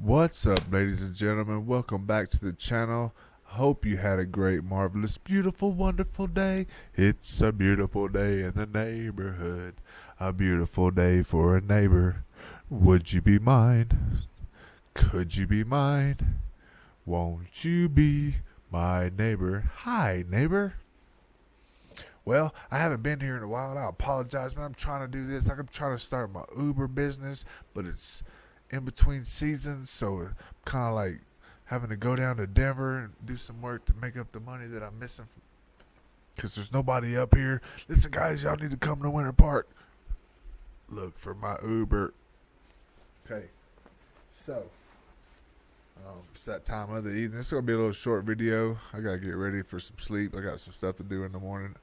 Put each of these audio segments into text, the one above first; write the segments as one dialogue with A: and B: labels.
A: What's up, ladies and gentlemen? Welcome back to the channel. Hope you had a great, marvelous, beautiful, wonderful day. It's a beautiful day in the neighborhood. A beautiful day for a neighbor. Would you be mine? Could you be mine? Won't you be my neighbor? Hi, neighbor. Well, I haven't been here in a while, and I apologize, man. I'm trying to do this. Like, I'm trying to start my Uber business, but it's in between seasons, so I'm kind of like having to go down to Denver and do some work to make up the money that I'm missing because there's nobody up here. Listen, guys, y'all need to come to Winter Park. Look for my Uber. Okay, so it's that time of the evening. It's going to be a little short video. I got to get ready for some sleep. I got some stuff to do in the morning.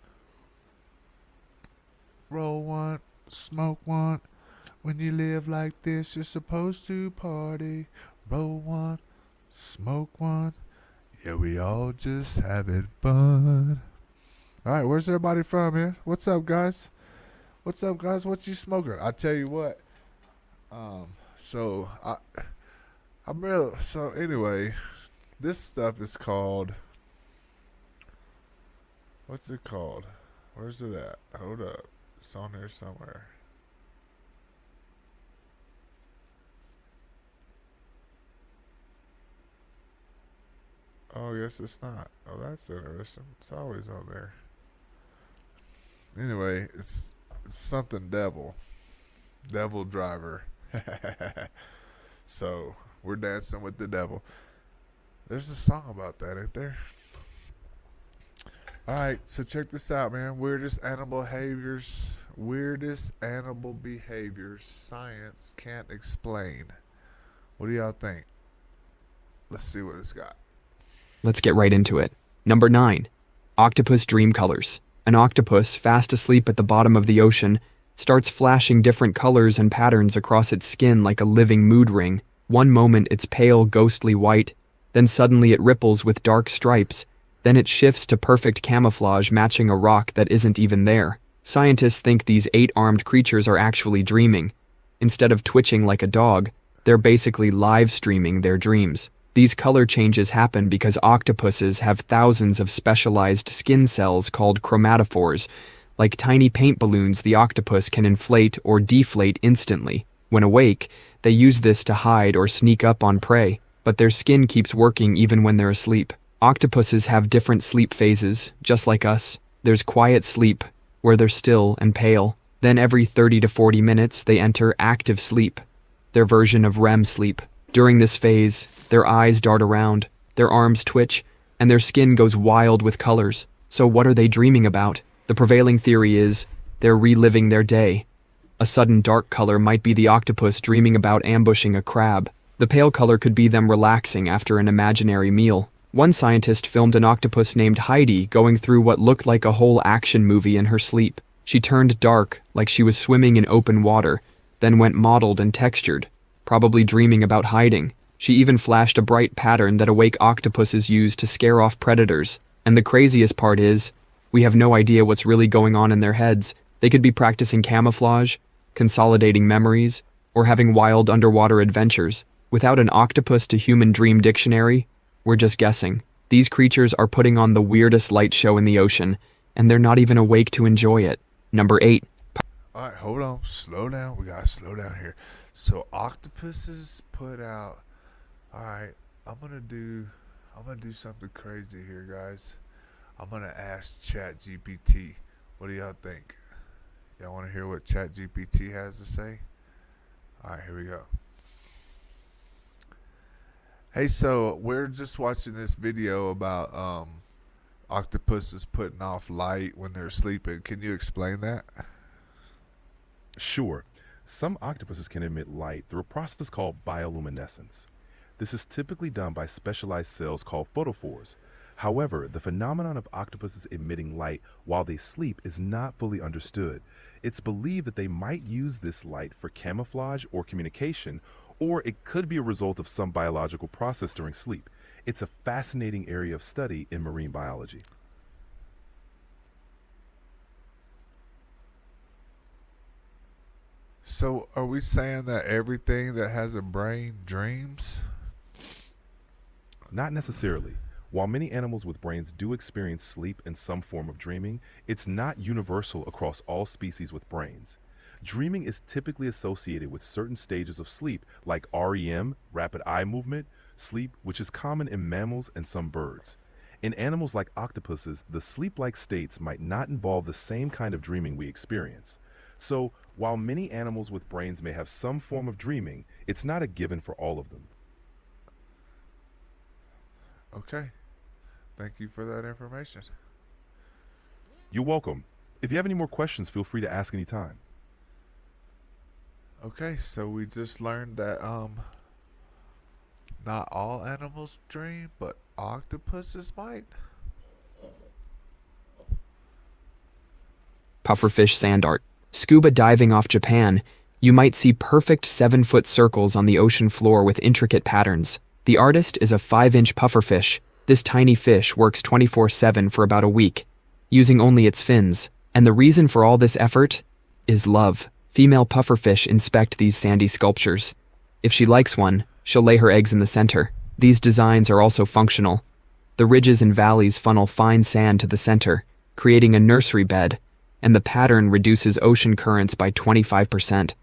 A: Roll one, smoke one. When you live like this, you're supposed to party. Roll one, smoke one. Yeah, we all just having fun. All right, where's everybody from here? What's up, guys? What's up, guys? What you smoking? I tell you what. I'm real. So anyway, this stuff is called. What's it called? Where's it at? Hold up. It's on there somewhere. Oh, yes, it's not. Oh, that's interesting. It's always on there. Anyway, it's something devil. Devil driver. So, we're dancing with the devil. There's a song about that, ain't there? Alright, so check this out, man. Weirdest animal behaviors science can't explain. What do y'all think? Let's see what it's got.
B: Let's get right into it. Number 9. Octopus dream colors. An octopus, fast asleep at the bottom of the ocean, starts flashing different colors and patterns across its skin like a living mood ring. One moment it's pale, ghostly white, then suddenly it ripples with dark stripes, then it shifts to perfect camouflage matching a rock that isn't even there. Scientists think these 8-armed creatures are actually dreaming. Instead of twitching like a dog, they're basically live streaming their dreams. These color changes happen because octopuses have thousands of specialized skin cells called chromatophores. Like tiny paint balloons, the octopus can inflate or deflate instantly. When awake, they use this to hide or sneak up on prey, but their skin keeps working even when they're asleep. Octopuses have different sleep phases, just like us. There's quiet sleep, where they're still and pale. Then every 30 to 40 minutes, they enter active sleep, their version of REM sleep. During this phase, their eyes dart around, their arms twitch, and their skin goes wild with colors. So what are they dreaming about? The prevailing theory is they're reliving their day. A sudden dark color might be the octopus dreaming about ambushing a crab. The pale color could be them relaxing after an imaginary meal. One scientist filmed an octopus named Heidi going through what looked like a whole action movie in her sleep. She turned dark, like she was swimming in open water, then went mottled and textured, probably dreaming about hiding. She even flashed a bright pattern that awake octopuses use to scare off predators. And the craziest part is, we have no idea what's really going on in their heads. They could be practicing camouflage, consolidating memories, or having wild underwater adventures. Without an octopus-to-human dream dictionary, we're just guessing. These creatures are putting on the weirdest light show in the ocean, and they're not even awake to enjoy it. Number 8.
A: Alright, hold on. Slow down. We gotta slow down here. So octopuses put out. Alright, I'm gonna do something crazy here, guys. I'm gonna ask ChatGPT. What do y'all think? Y'all wanna hear what ChatGPT has to say? Alright, here we go. Hey, so we're just watching this video about octopuses putting off light when they're sleeping. Can you explain that?
C: Sure. Some octopuses can emit light through a process called bioluminescence. This is typically done by specialized cells called photophores. However, the phenomenon of octopuses emitting light while they sleep is not fully understood. It's believed that they might use this light for camouflage or communication, or it could be a result of some biological process during sleep. It's a fascinating area of study in marine biology.
A: So are we saying that everything that has a brain dreams?
C: Not necessarily. While many animals with brains do experience sleep in some form of dreaming, it's not universal across all species with brains. Dreaming is typically associated with certain stages of sleep, like REM, rapid eye movement, sleep, which is common in mammals and some birds. In animals like octopuses, the sleep-like states might not involve the same kind of dreaming we experience. So, while many animals with brains may have some form of dreaming, it's not a given for all of them.
A: Okay. Thank you for that information.
C: You're welcome. If you have any more questions, feel free to ask anytime.
A: Okay, so we just learned that not all animals dream, but octopuses might.
B: Pufferfish sand art. Scuba diving off Japan, you might see perfect 7-foot circles on the ocean floor with intricate patterns. The artist is a 5-inch pufferfish. This tiny fish works 24/7 for about a week, using only its fins. And the reason for all this effort is love. Female pufferfish inspect these sandy sculptures. If she likes one, she'll lay her eggs in the center. These designs are also functional. The ridges and valleys funnel fine sand to the center, creating a nursery bed, and the pattern reduces ocean currents by 25%,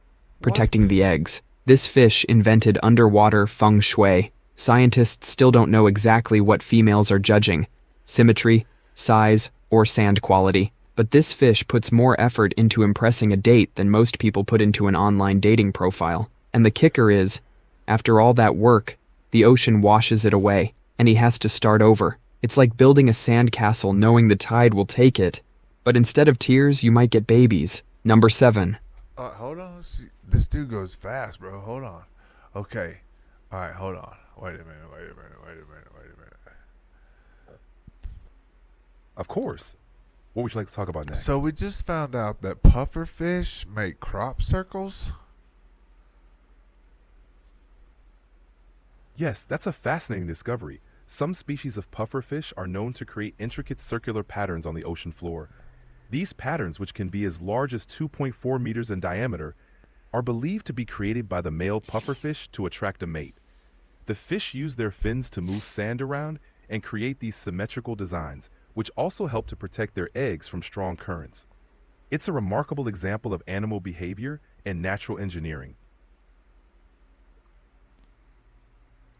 B: protecting
A: What?
B: the eggs. This fish invented underwater feng shui. Scientists still don't know exactly what females are judging: symmetry, size, or sand quality. But this fish puts more effort into impressing a date than most people put into an online dating profile. And the kicker is, after all that work, the ocean washes it away, and he has to start over. It's like building a sandcastle knowing the tide will take it, but instead of tears, you might get babies. Number 7.
A: Hold on. See, this dude goes fast, bro. Hold on. Okay. All right, hold on. Wait a minute.
C: Of course. What would you like to talk about next?
A: So we just found out that pufferfish make crop circles.
C: Yes, that's a fascinating discovery. Some species of pufferfish are known to create intricate circular patterns on the ocean floor. These patterns, which can be as large as 2.4 meters in diameter, are believed to be created by the male pufferfish to attract a mate. The fish use their fins to move sand around and create these symmetrical designs, which also help to protect their eggs from strong currents. It's a remarkable example of animal behavior and natural engineering.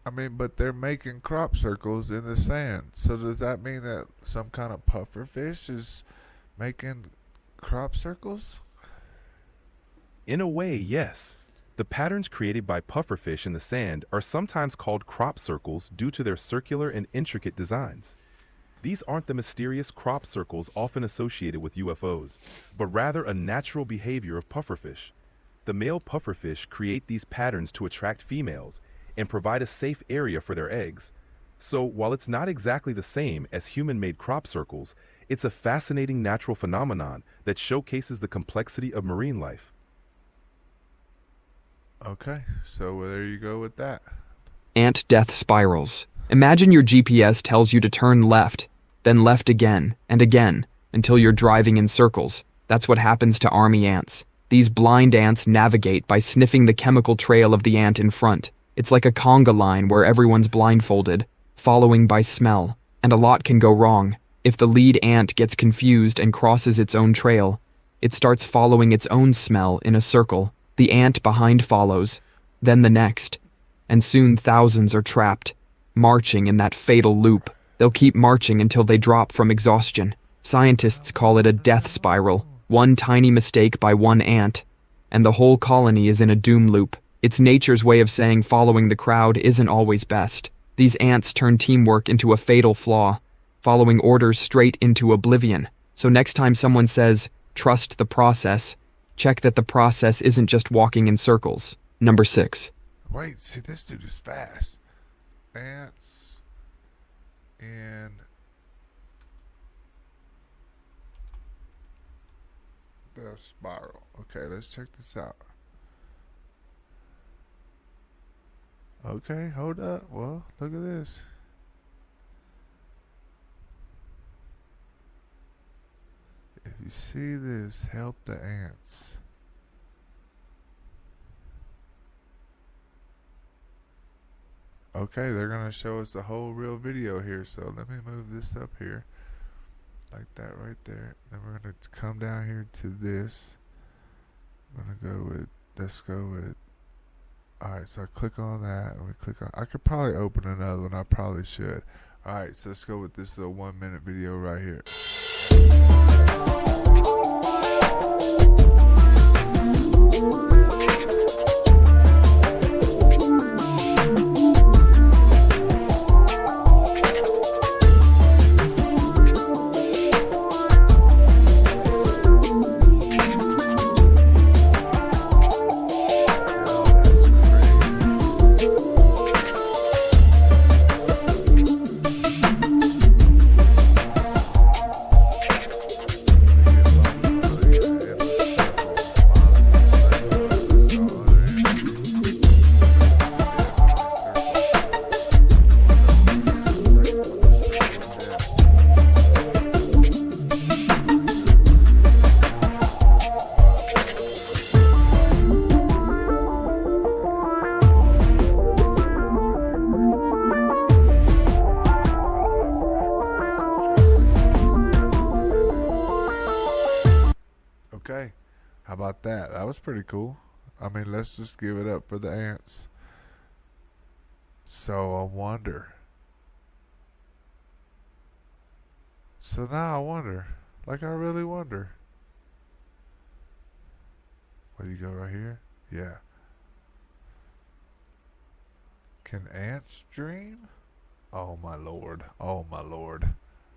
A: I mean, but they're making crop circles in the sand. So does that mean that some kind of pufferfish is making crop circles?
C: In a way, yes. The patterns created by pufferfish in the sand are sometimes called crop circles due to their circular and intricate designs. These aren't the mysterious crop circles often associated with UFOs, but rather a natural behavior of pufferfish. The male pufferfish create these patterns to attract females and provide a safe area for their eggs. So while it's not exactly the same as human-made crop circles, it's a fascinating natural phenomenon that showcases the complexity of marine life.
A: Okay, so there you go with that.
B: Ant death spirals. Imagine your GPS tells you to turn left, then left again and again until you're driving in circles. That's what happens to army ants. These blind ants navigate by sniffing the chemical trail of the ant in front. It's like a conga line where everyone's blindfolded, following by smell, and a lot can go wrong. If the lead ant gets confused and crosses its own trail, it starts following its own smell in a circle. The ant behind follows, then the next, and soon thousands are trapped, marching in that fatal loop. They'll keep marching until they drop from exhaustion. Scientists call it a death spiral. One tiny mistake by one ant, and the whole colony is in a doom loop. It's nature's way of saying following the crowd isn't always best. These ants turn teamwork into a fatal flaw, following orders straight into oblivion. So next time someone says, trust the process, check that the process isn't just walking in circles. Number 6.
A: Wait, see, this dude is fast. Ants in the spiral. Okay, let's check this out. Okay, hold up. Well, look at this. If you see this, help the ants. Okay, they're gonna show us a whole real video here. So let me move this up here, like that right there. Then we're gonna come down here to this. I'm gonna go with. Let's go with. All right, so I click on that, and we click on. I could probably open another one. I probably should. All right, so let's go with this little 1 minute video right here. Okay, how about that? That was pretty cool. I mean, let's just give it up for the ants. So I wonder. So now I wonder. Like, I really wonder. Where do you go right here? Yeah. Can ants dream? Oh my lord. Oh my lord.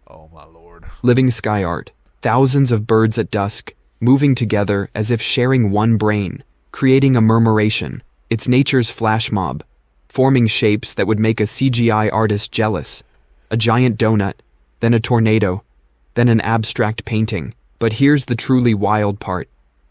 A: Oh my lord.
B: Living sky art. Thousands of birds at dusk, moving together as if sharing one brain, creating a murmuration. It's nature's flash mob, forming shapes that would make a CGI artist jealous. A giant donut, then a tornado, then an abstract painting. But here's the truly wild part.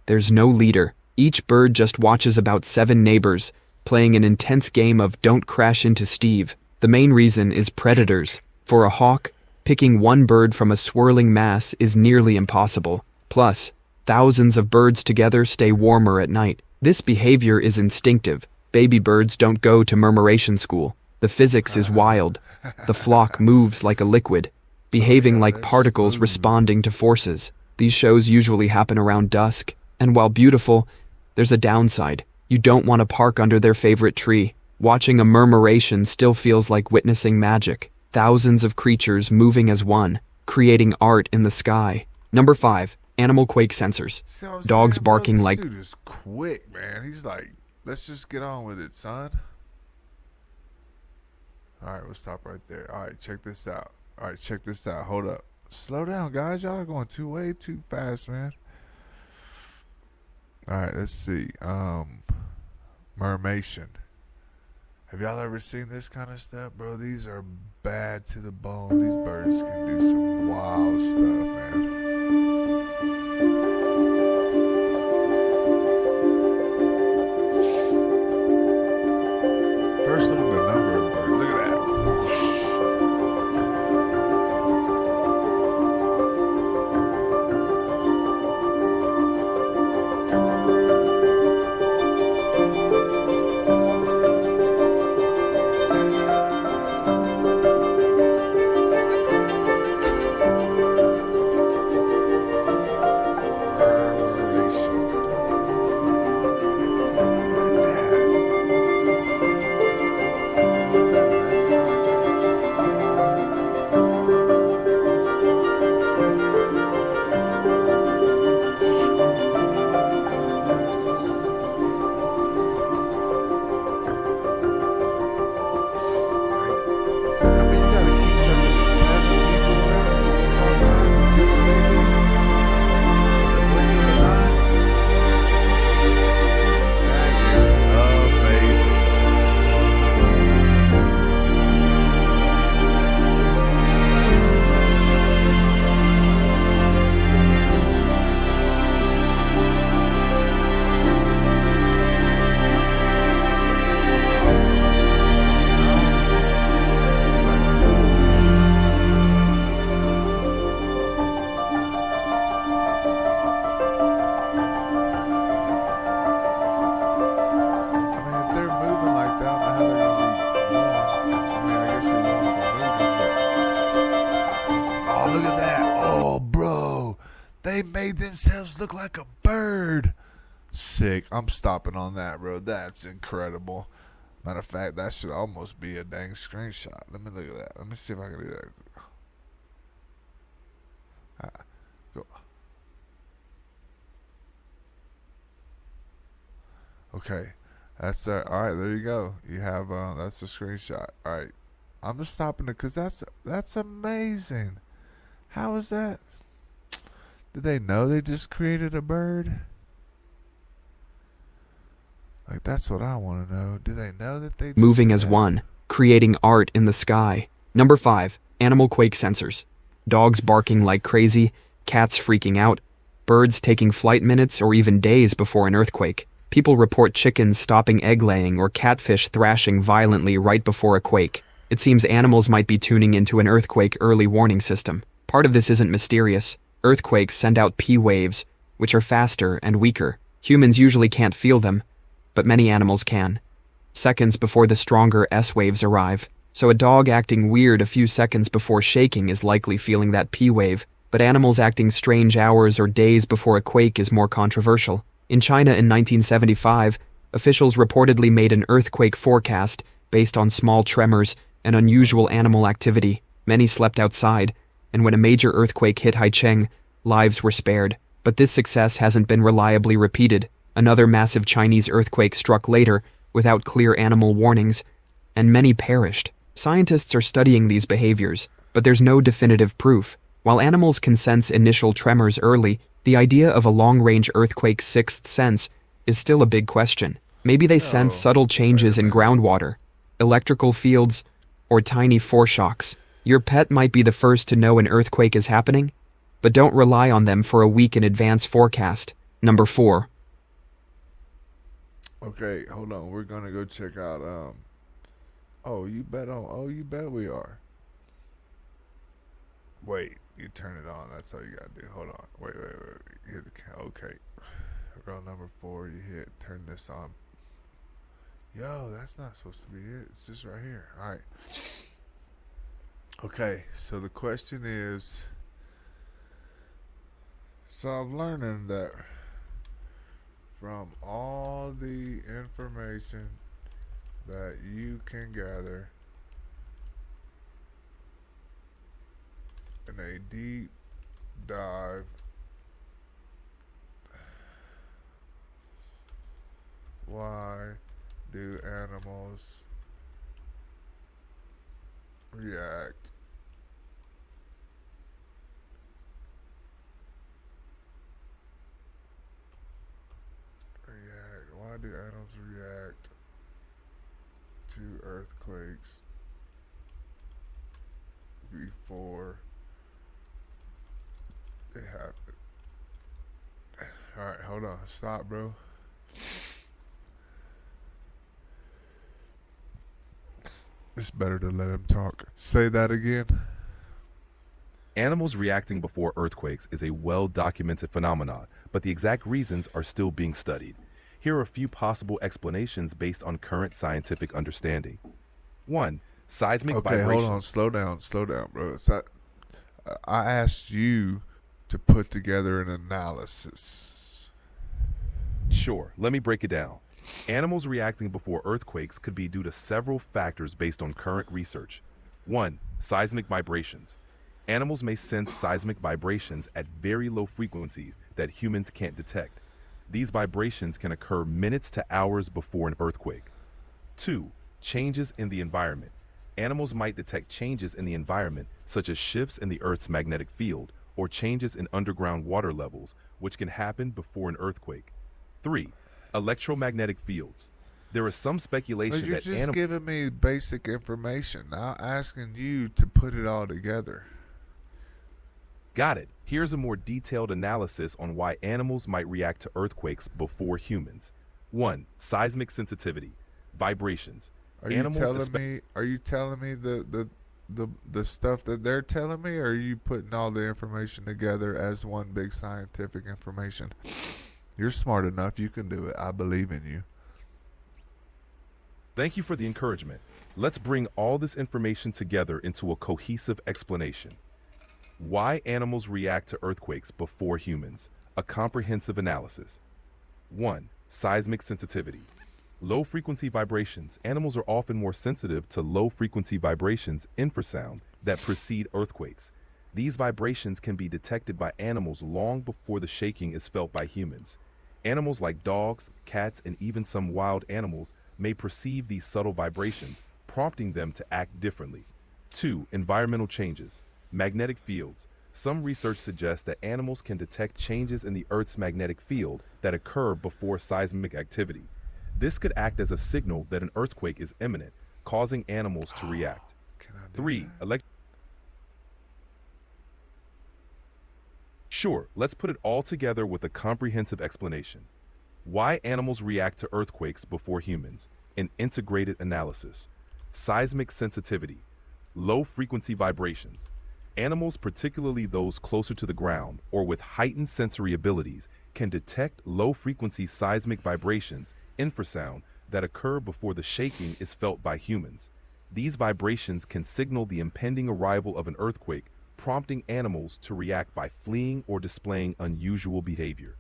B: There's no leader. Each bird just watches about 7 neighbors, playing an intense game of Don't Crash Into Steve. The main reason is predators. For a hawk, picking one bird from a swirling mass is nearly impossible. Plus, thousands of birds together stay warmer at night. This behavior is instinctive. Baby birds don't go to murmuration school. The physics is wild. The flock moves like a liquid, behaving like particles responding to forces. These shows usually happen around dusk, and while beautiful, there's a downside. You don't want to park under their favorite tree. Watching a murmuration still feels like witnessing magic. Thousands of creatures moving as one, creating art in the sky. Number 5. Animal quake sensors. Dogs barking like...
A: This dude is quick, man. He's like, let's just get on with it, son. All right, we'll stop right there. All right, check this out. All right, check this out. Hold up. Slow down, guys. Y'all are going way too fast, man. All right, let's see. Mermation. Have y'all ever seen this kind of stuff, bro? These are bad to the bone. These birds can do some wild stuff, man. First, look at the number of birds. Look at that. they made themselves look like a bird. Sick. I'm stopping on that, bro. That's incredible. Matter of fact, that should almost be a dang screenshot. Let me look at that. Let me see if I can do that. Go. Okay. That's all right, there you go. You have that's a screenshot. All right. I'm just stopping it because that's amazing. How is that? Did they know they just created a bird? Like, that's what I want to know. Do they know that they just
B: Moving
A: did
B: as
A: that?
B: one, creating art in the sky. Number 5, animal quake sensors. Dogs barking like crazy, cats freaking out, birds taking flight minutes or even days before an earthquake. People report chickens stopping egg laying or catfish thrashing violently right before a quake. It seems animals might be tuning into an earthquake early warning system. Part of this isn't mysterious. Earthquakes send out P waves, which are faster and weaker. Humans usually can't feel them, but many animals can. Seconds before the stronger S waves arrive. So a dog acting weird a few seconds before shaking is likely feeling that P wave, but animals acting strange hours or days before a quake is more controversial. In China in 1975, officials reportedly made an earthquake forecast based on small tremors and unusual animal activity. Many slept outside, and when a major earthquake hit Haicheng, lives were spared. But this success hasn't been reliably repeated. Another massive Chinese earthquake struck later, without clear animal warnings, and many perished. Scientists are studying these behaviors, but there's no definitive proof. While animals can sense initial tremors early, the idea of a long-range earthquake's sixth sense is still a big question. Maybe they sense subtle changes in groundwater, electrical fields, or tiny foreshocks. Your pet might be the first to know an earthquake is happening, but don't rely on them for a week in advance forecast. Number 4.
A: Okay, hold on. We're gonna go check out. You bet we are. Wait, you turn it on. That's all you gotta do. Hold on. Wait. Hit the okay. Row number 4. You hit. Turn this on. Yo, that's not supposed to be it. It's just right here. All right. Okay. So the question is. So I'm learning that from all the information that you can gather in a deep dive why do animals react why do animals react to earthquakes before they happen? Alright, hold on. Stop, bro. It's better to let him talk. Say that again.
C: Animals reacting before earthquakes is a well-documented phenomenon, but the exact reasons are still being studied. Here are a few possible explanations based on current scientific understanding. 1. Seismic vibration.
A: Hold on. Slow down, bro. I asked you to put together an analysis.
C: Sure, let me break it down. Animals reacting before earthquakes could be due to several factors based on current research. 1. Seismic vibrations. Animals may sense seismic vibrations at very low frequencies that humans can't detect. These vibrations can occur minutes to hours before an earthquake. 2. Changes in the environment. Animals might detect changes in the environment, such as shifts in the Earth's magnetic field or changes in underground water levels, which can happen before an earthquake. 3. Electromagnetic fields. There is some speculation
A: But you're
C: that
A: just giving me basic information. Now asking you to put it all together.
C: Got it. Here's a more detailed analysis on why animals might react to earthquakes before humans. 1. Seismic sensitivity. Vibrations.
A: Are you telling me the stuff that they're telling me, or are you putting all the information together as one big scientific information? You're smart enough. You can do it. I believe in you.
C: Thank you for the encouragement. Let's bring all this information together into a cohesive explanation. Why animals react to earthquakes before humans? A comprehensive analysis. 1. Seismic sensitivity. Low-frequency vibrations. Animals are often more sensitive to low-frequency vibrations, infrasound, that precede earthquakes. These vibrations can be detected by animals long before the shaking is felt by humans. Animals like dogs, cats, and even some wild animals may perceive these subtle vibrations, prompting them to act differently. 2. Environmental changes. Magnetic fields. Some research suggests that animals can detect changes in the Earth's magnetic field that occur before seismic activity. This could act as a signal that an earthquake is imminent, causing animals to react.
A: Can I do
C: 3. Sure, let's put it all together with a comprehensive explanation. Why animals react to earthquakes before humans. An integrated analysis. Seismic sensitivity. Low-frequency vibrations. Animals, particularly those closer to the ground or with heightened sensory abilities, can detect low-frequency seismic vibrations, infrasound, that occur before the shaking is felt by humans. These vibrations can signal the impending arrival of an earthquake, prompting animals to react by fleeing or displaying unusual behavior.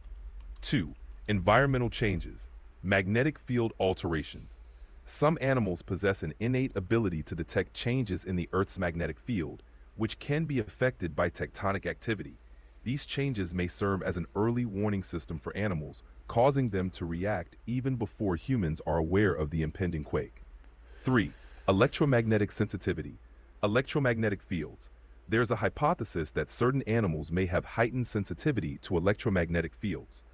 C: 2. Environmental changes. Magnetic field alterations. Some animals possess an innate ability to detect changes in the Earth's magnetic field, which can be affected by tectonic activity. These changes may serve as an early warning system for animals, causing them to react even before humans are aware of the impending quake. 3. Electromagnetic sensitivity. Electromagnetic fields. There's a hypothesis that certain animals may have heightened sensitivity to electromagnetic fields.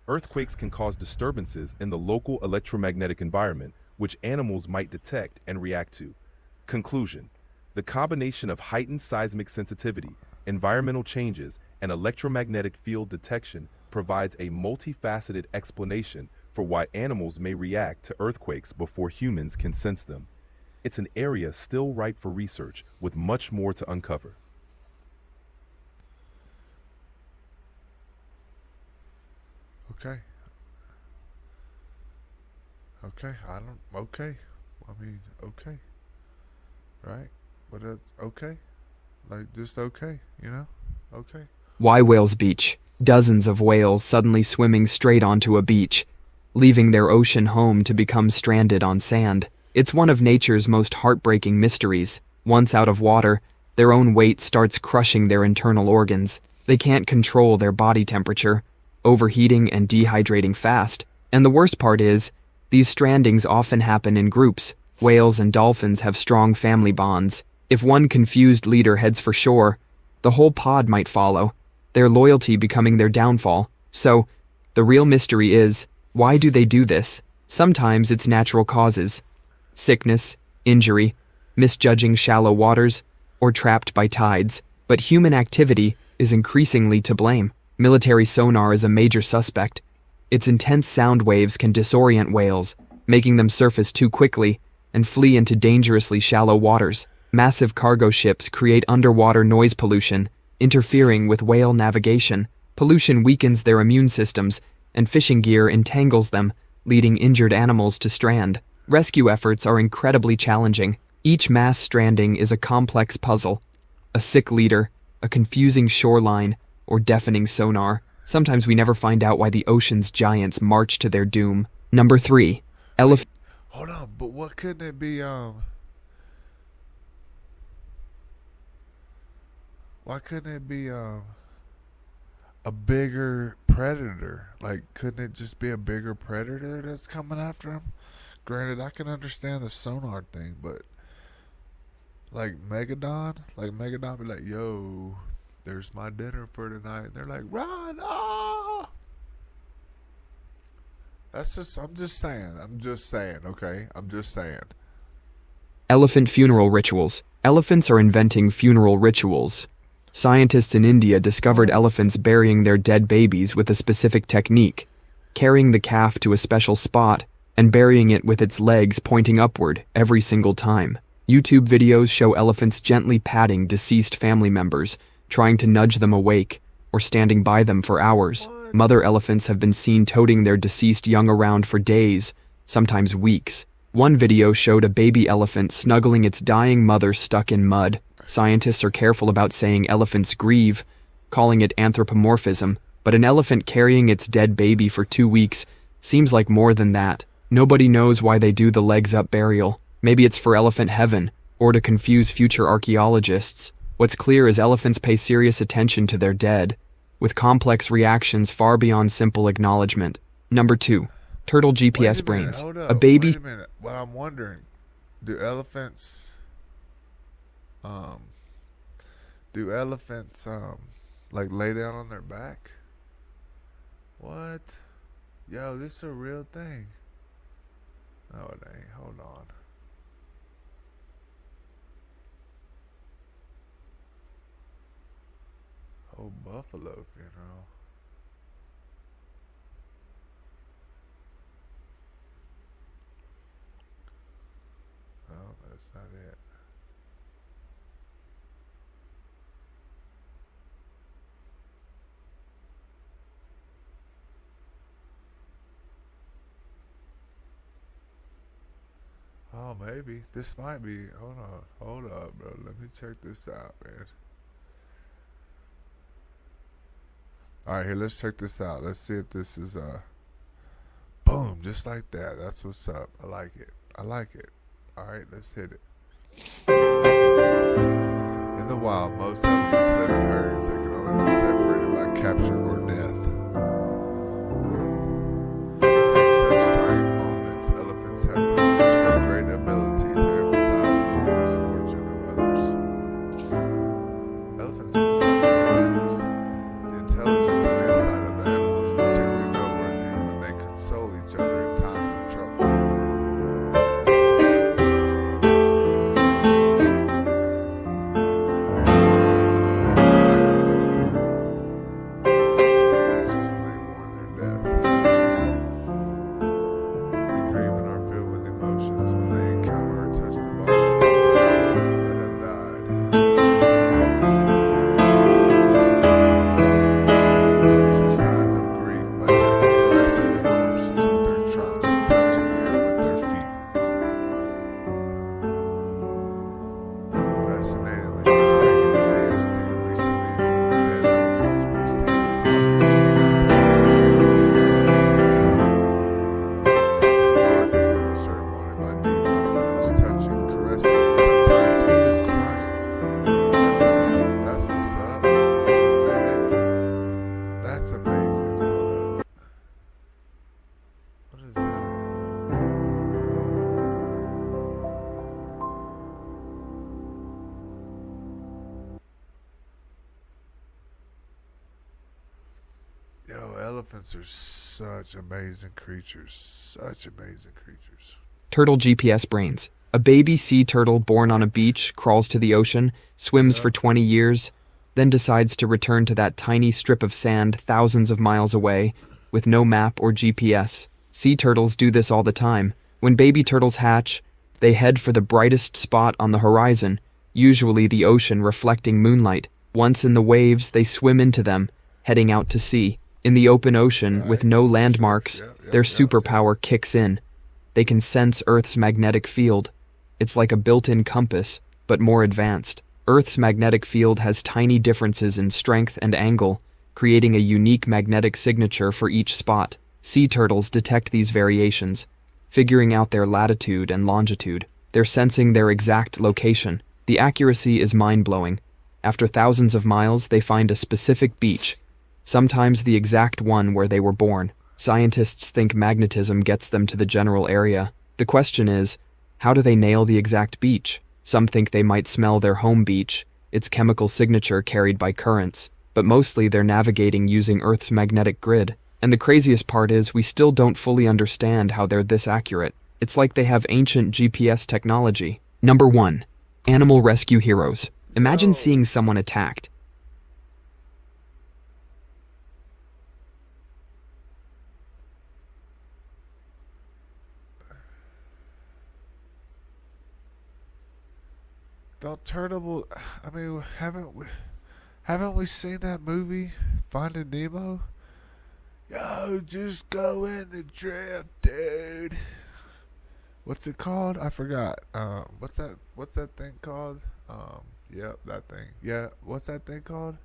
C: Earthquakes can cause disturbances in the local electromagnetic environment, which animals might detect and react to. Conclusion. The combination of heightened seismic sensitivity, environmental changes, and electromagnetic field detection provides a multifaceted explanation for why animals may react to earthquakes before humans can sense them. It's an area still ripe for research, with much more to uncover.
A: Okay. Okay. Okay. I mean, okay. Right? But okay. Like, just okay, you know? Okay.
B: Why Whales Beach? Dozens of whales suddenly swimming straight onto a beach, leaving their ocean home to become stranded on sand. It's one of nature's most heartbreaking mysteries. Once out of water, their own weight starts crushing their internal organs. They can't control their body temperature, overheating and dehydrating fast. And the worst part is, these strandings often happen in groups. Whales and dolphins have strong family bonds. If one confused leader heads for shore, the whole pod might follow, their loyalty becoming their downfall. So, the real mystery is, why do they do this? Sometimes it's natural causes. Sickness, injury, misjudging shallow waters, or trapped by tides. But human activity is increasingly to blame. Military sonar is a major suspect. Its intense sound waves can disorient whales, making them surface too quickly and flee into dangerously shallow waters. Massive cargo ships create underwater noise pollution, interfering with whale navigation. Pollution weakens their immune systems, and fishing gear entangles them, leading injured animals to strand. Rescue efforts are incredibly challenging. Each mass stranding is a complex puzzle. A sick leader, a confusing shoreline, or deafening sonar. Sometimes we never find out why the ocean's giants march to their doom. Number 3. Elephant.
A: Hold on, but what couldn't it be, why couldn't it be, a bigger predator? Like, couldn't it just be a bigger predator that's coming after him? Granted, I can understand the sonar thing, but like Megadon be like, yo, there's my dinner for tonight. And they're like, run, ah! I'm just saying, okay? I'm just saying.
B: Elephant funeral rituals. Elephants are inventing funeral rituals. Scientists in India discovered elephants burying their dead babies with a specific technique, carrying the calf to a special spot and burying it with its legs pointing upward every single time. YouTube videos show elephants gently patting deceased family members, trying to nudge them awake, or standing by them for hours.
A: What?
B: Mother elephants have been seen toting their deceased young around for days, sometimes weeks. One video showed a baby elephant snuggling its dying mother stuck in mud. Scientists are careful about saying elephants grieve, calling it anthropomorphism, but an elephant carrying its dead baby for 2 weeks seems like more than that. Nobody knows why they do the legs-up burial. Maybe it's for elephant heaven, or to confuse future archaeologists. What's clear is elephants pay serious attention to their dead, with complex reactions far beyond simple acknowledgement. Number 2. Turtle GPS brains.
A: Hold up.
B: A baby...
A: Wait a minute. Well, I'm wondering, do elephants, like lay down on their back? What? Yo, this is a real thing. No, it ain't. Hold on. Oh, buffalo funeral. Oh, that's not it. Oh, maybe. This might be. Hold on. Hold up, bro. Let me check this out, man. Alright, here, let's check this out. Let's see if this is, boom, just like that. That's what's up. I like it. I like it. Alright, let's hit it. In the wild, most elephants live in herds that can only be separated by capture or death. In such trying moments, elephants have proven to show great ability to emphasize with the misfortune of others. Elephants must not be nervous. The intelligence and insight of the animal is particularly noteworthy when they console each other in times of trouble. It's just when they mourn their death. They grieve and are filled with emotions when they encounter or touch the bodies of their loved that have died. These are signs of grief by gently caressing the corpses with their trunks and touching them with their feet. Fascinatingly, just like in the man's do, recently dead elephants were seen in marked the funeral ceremony by deep rumblings, touching, caressing, and sometimes even crying. That's what's up. Man, that's amazing. Hold up. What is that? Yo, elephants are such amazing creatures. Such amazing creatures.
B: Turtle GPS brains. A baby sea turtle born on a beach crawls to the ocean, swims for 20 years, then decides to return to that tiny strip of sand thousands of miles away with no map or GPS. Sea turtles do this all the time. When baby turtles hatch, they head for the brightest spot on the horizon, usually the ocean reflecting moonlight. Once in the waves, they swim into them, heading out to sea. In the open ocean, with no landmarks, their superpower kicks in. They can sense Earth's magnetic field. It's like a built-in compass, but more advanced. Earth's magnetic field has tiny differences in strength and angle, creating a unique magnetic signature for each spot. Sea turtles detect these variations, figuring out their latitude and longitude. They're sensing their exact location. The accuracy is mind-blowing. After thousands of miles, they find a specific beach, sometimes the exact one where they were born. Scientists think magnetism gets them to the general area. The question is, how do they nail the exact beach? Some think they might smell their home beach, its chemical signature carried by currents, but mostly they're navigating using Earth's magnetic grid. And the craziest part is we still don't fully understand how they're this accurate. It's like they have ancient GPS technology. Number 1. Animal rescue heroes. Imagine seeing someone attacked.
A: Don't turtle. I mean, haven't we seen that movie, Finding Nemo? Yo, just go in the drift, dude. what's it called? I forgot. What's that thing called? Yep, that thing. Yeah, what's that thing called?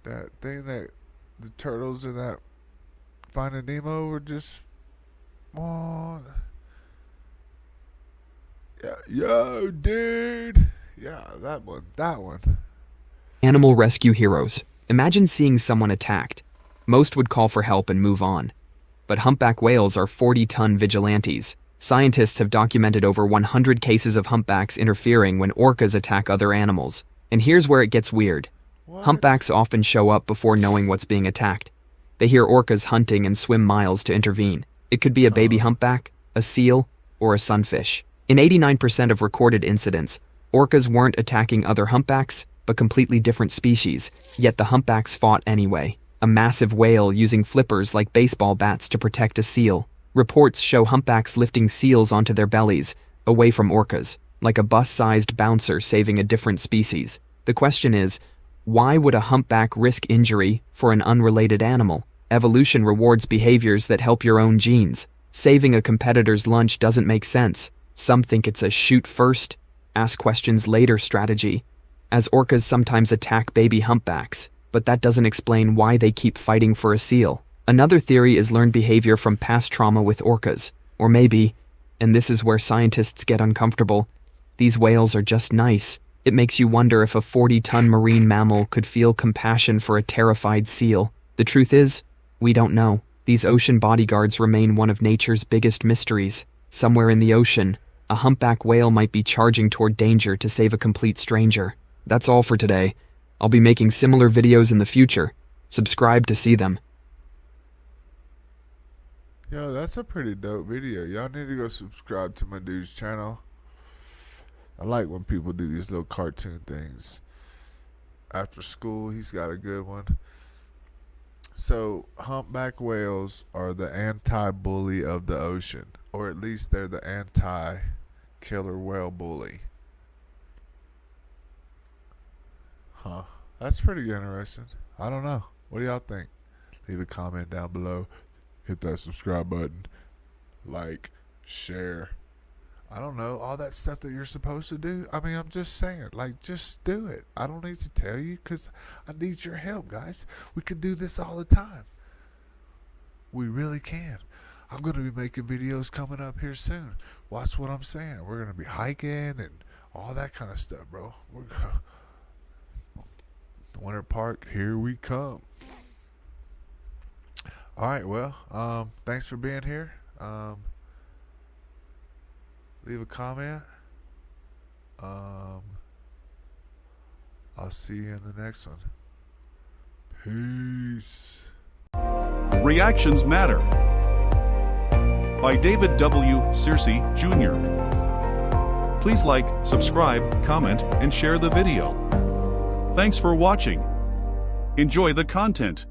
A: That thing that the turtles in that Finding Nemo were just on. Yeah, yo, dude. Yeah, that one. That one.
B: Animal rescue heroes. Imagine seeing someone attacked. Most would call for help and move on. But humpback whales are 40-ton vigilantes. Scientists have documented over 100 cases of humpbacks interfering when orcas attack other animals. And here's where it gets weird.
A: What?
B: Humpbacks often show up before knowing what's being attacked. They hear orcas hunting and swim miles to intervene. It could be a baby humpback, a seal, or a sunfish. In 89% of recorded incidents, orcas weren't attacking other humpbacks, but completely different species, yet the humpbacks fought anyway. A massive whale using flippers like baseball bats to protect a seal. Reports show humpbacks lifting seals onto their bellies, away from orcas, like a bus-sized bouncer saving a different species. The question is, why would a humpback risk injury for an unrelated animal? Evolution rewards behaviors that help your own genes. Saving a competitor's lunch doesn't make sense. Some think it's a shoot first, ask questions later strategy, as orcas sometimes attack baby humpbacks, but that doesn't explain why they keep fighting for a seal. Another theory is learned behavior from past trauma with orcas. Or maybe, and this is where scientists get uncomfortable, these whales are just nice. It makes you wonder if a 40-ton marine mammal could feel compassion for a terrified seal. The truth is, we don't know. These ocean bodyguards remain one of nature's biggest mysteries. Somewhere in the ocean, a humpback whale might be charging toward danger to save a complete stranger. That's all for today. I'll be making similar videos in the future. Subscribe to see them.
A: Yo, that's a pretty dope video. Y'all need to go subscribe to my dude's channel. I like when people do these little cartoon things. After school, he's got a good one. So, humpback whales are the anti-bully of the ocean. Or at least they're the anti-killer whale bully. Huh. That's pretty interesting. I don't know. What do y'all think? Leave a comment down below. Hit that subscribe button. Like, share. I don't know, all that stuff that you're supposed to do. I mean, I'm just saying, like, just do it. I don't need to tell you because I need your help, guys. We can do this all the time. We really can. I'm going to be making videos coming up here soon. Watch what I'm saying. We're going to be hiking and all that kind of stuff, bro. We're going Winter Park, here we come. All right, well, thanks for being here. Leave a comment. I'll see you in the next one. Peace.
D: Reactions Matter by David W. Searcy, Jr. Please like, subscribe, comment, and share the video. Thanks for watching. Enjoy the content.